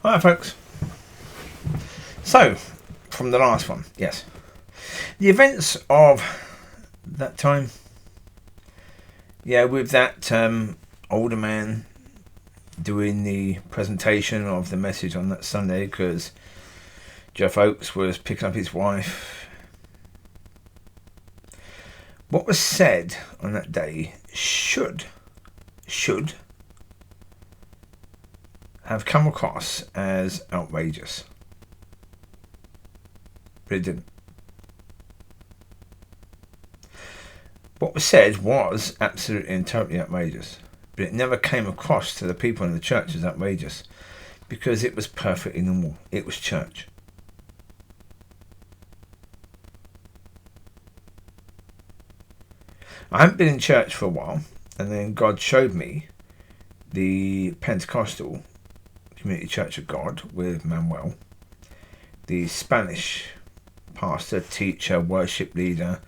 Hi folks. So, from the last one, yes. The events of that time, with that older man doing the presentation of the message on that Sunday because Jeff Oakes was picking up his wife. What was said on that day should have come across as outrageous. But it didn't. What was said was absolutely and totally outrageous. But it never came across to the people in the church as outrageous. Because it was perfectly normal. It was church. I haven't been in church for a while. And then God showed me the Pentecostal Community Church of God with Manuel, the Spanish pastor, teacher, worship leader,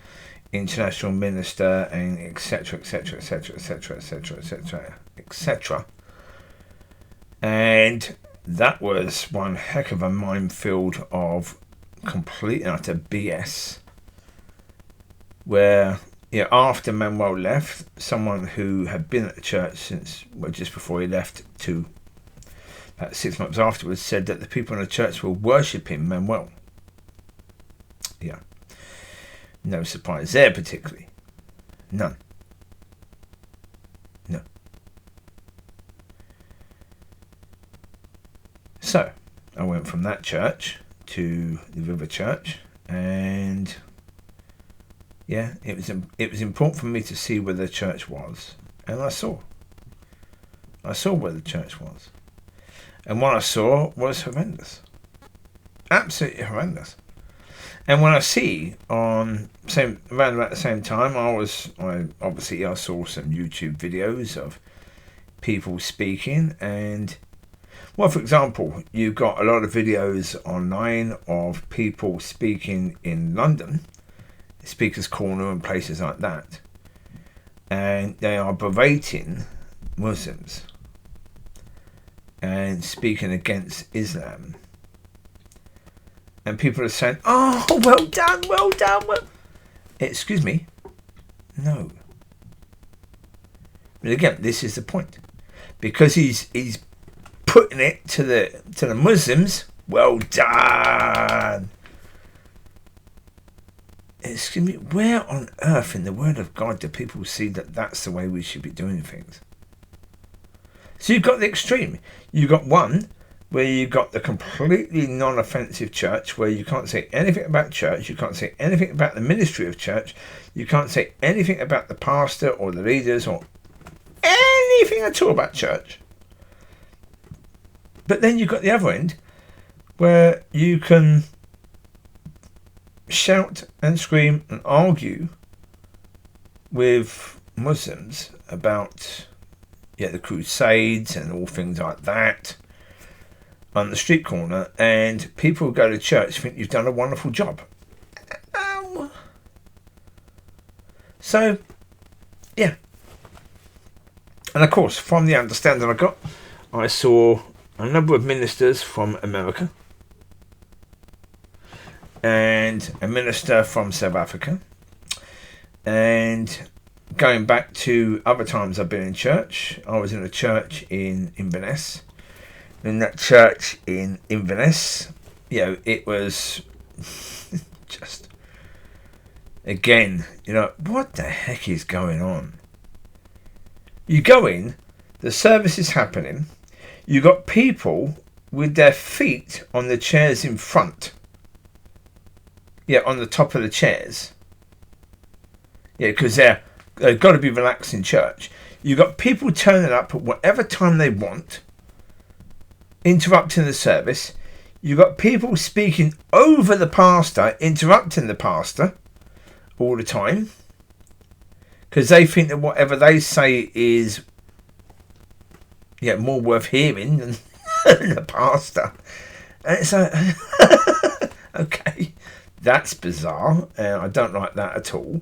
international minister, and etc. And that was one heck of a minefield of complete and utter BS. Where after Manuel left, someone who had been at the church since just before he left to about 6 months afterwards said that the people in the church were worshipping Manuel. Yeah. No surprise there particularly. None. No. So, I went from that church to the River Church, and it was important for me to see where the church was, and I saw where the church was. And what I saw was horrendous. Absolutely horrendous. And when I see around about the same time, I saw some YouTube videos of people speaking, and for example, you've got a lot of videos online of people speaking in London, Speaker's Corner and places like that, and they are berating Muslims and speaking against Islam. And people are saying, oh, well done. Excuse me? No. But again, this is the point. Because he's putting it to the Muslims, well done. Excuse me, where on earth in the Word of God do people see that that's the way we should be doing things? So you've got the extreme. You've got one where you've got the completely non-offensive church, where you can't say anything about church, you can't say anything about the ministry of church, you can't say anything about the pastor or the leaders or anything at all about church. But then you've got the other end, where you can shout and scream and argue with Muslims about the Crusades and all things like that on the street corner, and people who go to church think you've done a wonderful job. So, and of course, from the understanding I got, I saw a number of ministers from America and a minister from South Africa, and going back to other times I've been in church, I was in a church in Inverness. In that church in Inverness, it was just, again, what the heck is going on? You go in, the service is happening, you got people with their feet on the chairs in front. On the top of the chairs. Because they've got to be relaxed in church. You've got people turning up at whatever time they want, interrupting the service. You've got people speaking over the pastor, interrupting the pastor all the time, because they think that whatever they say is more worth hearing than the pastor. And it's like, okay, that's bizarre. I don't like that at all.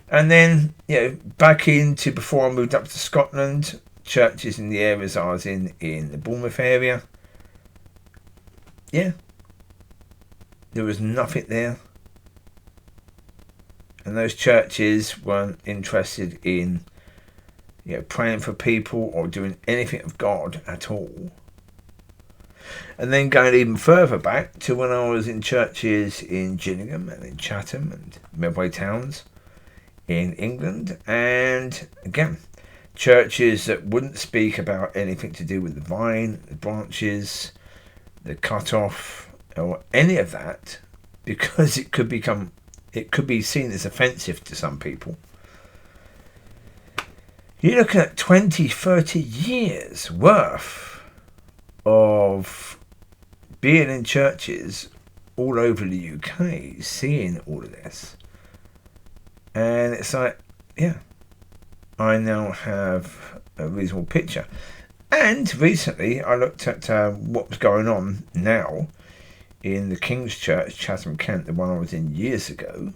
And then, back into before I moved up to Scotland, churches in the areas I was in the Bournemouth area, yeah, there was nothing there. And those churches weren't interested in, praying for people or doing anything of God at all. And then going even further back to when I was in churches in Gillingham and in Chatham and Medway Towns in England. And again, churches that wouldn't speak about anything to do with the vine, the branches, the cut-off, or any of that, because it could be seen as offensive to some people. You're looking at 20, 30 years worth of being in churches all over the UK, seeing all of this. And it's like, yeah, I now have a reasonable picture. And recently I looked at what was going on now in the King's Church, Chatham, Kent, the one I was in years ago.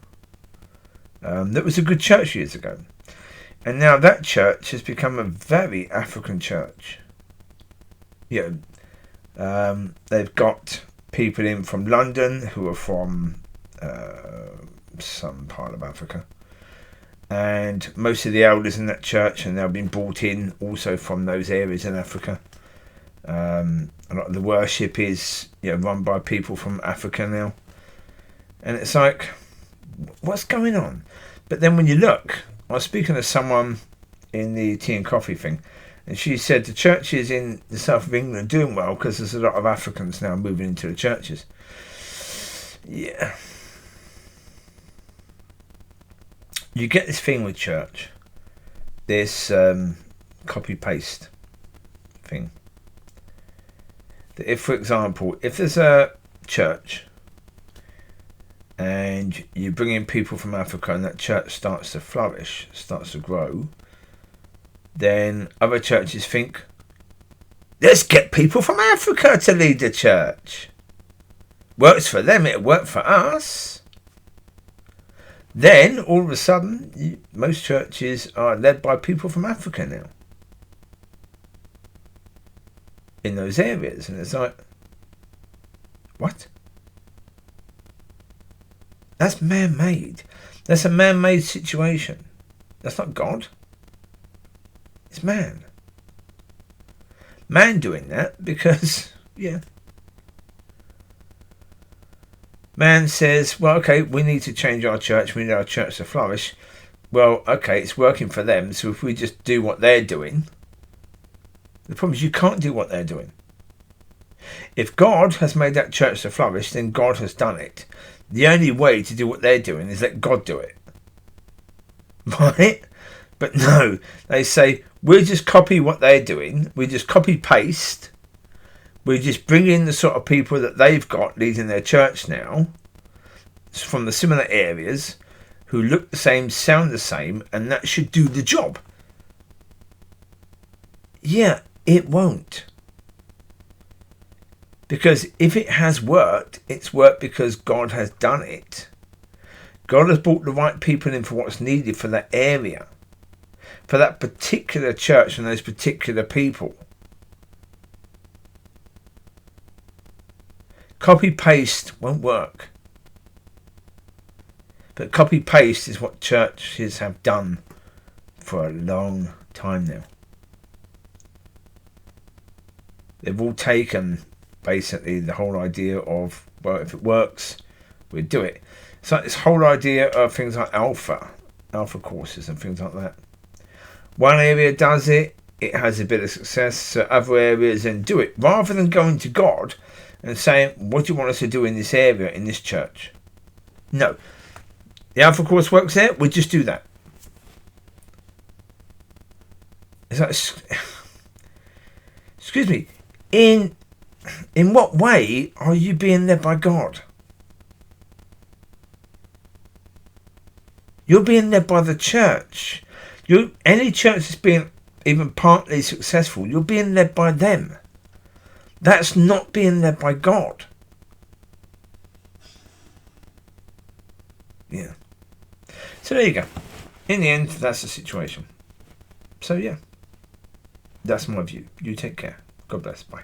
That was a good church years ago. And now that church has become a very African church. They've got people in from London who are from some part of Africa. And most of the elders in that church have now been brought in also from those areas in Africa. A lot of the worship is run by people from Africa now. And it's like, what's going on? But then when you look, I was speaking to someone in the tea and coffee thing, and she said the churches in the south of England are doing well because there's a lot of Africans now moving into the churches. Yeah. You get this thing with church, this copy-paste thing. That if, for example, if there's a church and you bring in people from Africa and that church starts to flourish, starts to grow, then other churches think, let's get people from Africa to lead the church. Works for them, it'll work for us. Then, all of a sudden, most churches are led by people from Africa now. In those areas. And it's like, what? That's man-made. That's a man-made situation. That's not God. It's man. Man doing that because, man says, well, okay, we need to change our church. We need our church to flourish. Well, okay, it's working for them. So if we just do what they're doing, the problem is you can't do what they're doing. If God has made that church to flourish, then God has done it. The only way to do what they're doing is let God do it. Right? But no, they say, we'll just copy what they're doing. We just copy-paste. We just bring in the sort of people that they've got leading their church now from the similar areas who look the same, sound the same, and that should do the job. Yeah, it won't. Because if it has worked, it's worked because God has done it. God has brought the right people in for what's needed for that area, for that particular church and those particular people. Copy-paste won't work. But copy-paste is what churches have done for a long time now. They've all taken basically the whole idea of, well, if it works, we'll do it. It's like this whole idea of things like alpha courses and things like that. One area does it, it has a bit of success, so other areas then do it. Rather than going to God and saying, what do you want us to do in this area, in this church? No. The alpha course works there, we'll just do that. It's like, excuse me, in what way are you being led by God? You're being led by the church. Any church that's being even partly successful, you're being led by them. That's not being led by God. Yeah. So there you go. In the end, that's the situation. So yeah, that's my view. You take care. God bless. Bye.